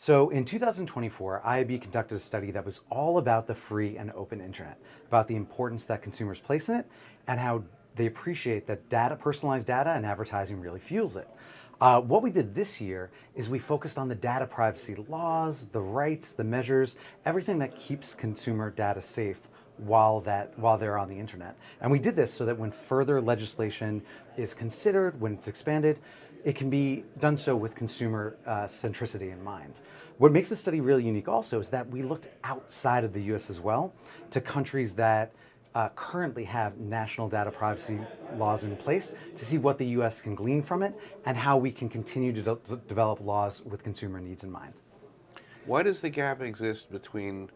So in 2024, IAB conducted a study that was all about the free and open internet, about the importance that consumers place in it, and how they appreciate that personalized data and advertising really fuels it. What we did this year is we focused on the data privacy laws, the rights, the measures, everything that keeps consumer data safe while they're on the internet. And we did this so that when further legislation is considered, when it's expanded, it can be done so with consumer centricity in mind. What makes this study really unique also is that we looked outside of the US as well to countries that currently have national data privacy laws in place to see what the US can glean from it and how we can continue to develop laws with consumer needs in mind. Why does the gap exist between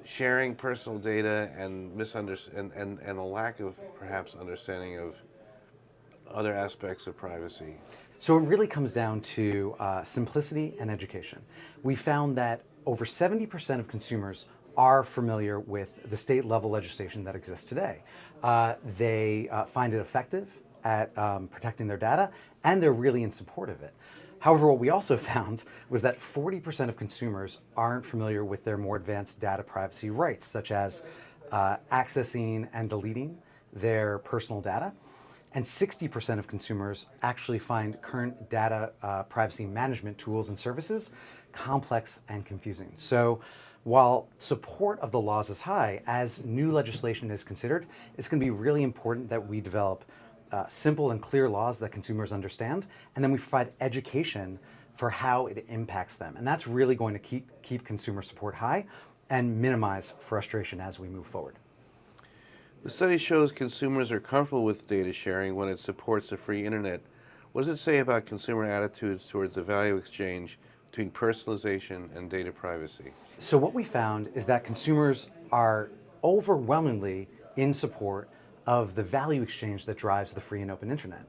sharing personal data and and a lack of perhaps understanding of other aspects of privacy? So it really comes down to simplicity and education. We found that over 70% of consumers are familiar with the state level legislation that exists today. They find it effective at protecting their data, and they're really in support of it. However, what we also found was that 40% of consumers aren't familiar with their more advanced data privacy rights, such as accessing and deleting their personal data. And 60% of consumers actually find current data privacy management tools and services complex and confusing. So while support of the laws is high, as new legislation is considered, it's going to be really important that we develop simple and clear laws that consumers understand, and then we provide education for how it impacts them. And that's really going to keep consumer support high and minimize frustration as we move forward. The study shows consumers are comfortable with data sharing when it supports the free internet. What does it say about consumer attitudes towards the value exchange between personalization and data privacy? So what we found is that consumers are overwhelmingly in support of the value exchange that drives the free and open internet.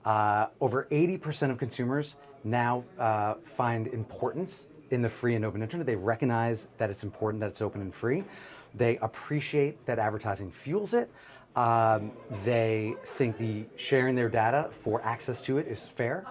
Over 80% of consumers now find importance in the free and open internet. They recognize that it's important that it's open and free. They appreciate that advertising fuels it. They think the sharing their data for access to it is fair.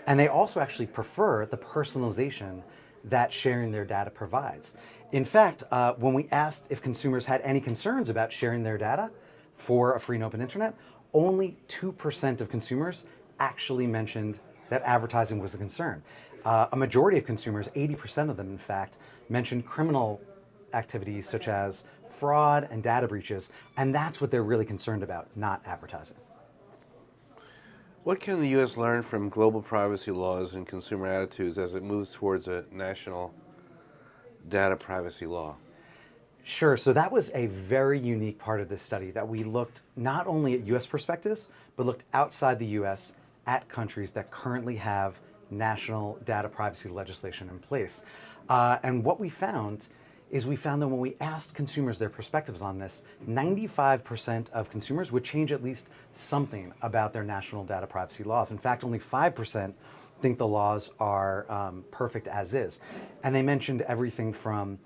And they also actually prefer the personalization that sharing their data provides. In fact, when we asked if consumers had any concerns about sharing their data for a free and open internet, only 2% of consumers actually mentioned that advertising was a concern. A majority of consumers, 80% of them in fact, mentioned criminal activities such as fraud and data breaches, and that's what they're really concerned about, not advertising. What can the U.S. learn from global privacy laws and consumer attitudes as it moves towards a national data privacy law? Sure, so that was a very unique part of this study, that we looked not only at US perspectives, but looked outside the US at countries that currently have national data privacy legislation in place. And what we found is that when we asked consumers their perspectives on this, 95% of consumers would change at least something about their national data privacy laws. In fact, only 5% think the laws are perfect as is. And they mentioned everything from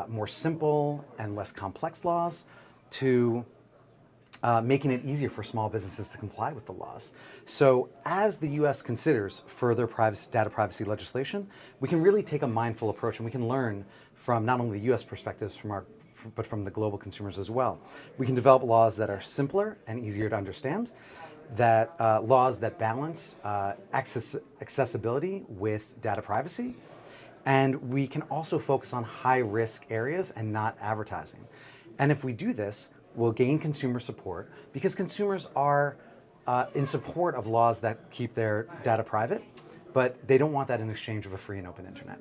more simple and less complex laws to making it easier for small businesses to comply with the laws. So as the US considers further data privacy legislation, we can really take a mindful approach, and we can learn from not only the US perspectives but from the global consumers as well. We can develop laws that are simpler and easier to understand, that laws that balance accessibility with data privacy, and we can also focus on high-risk areas and not advertising. And if we do this, we'll gain consumer support because consumers are in support of laws that keep their data private, but they don't want that in exchange of a free and open internet.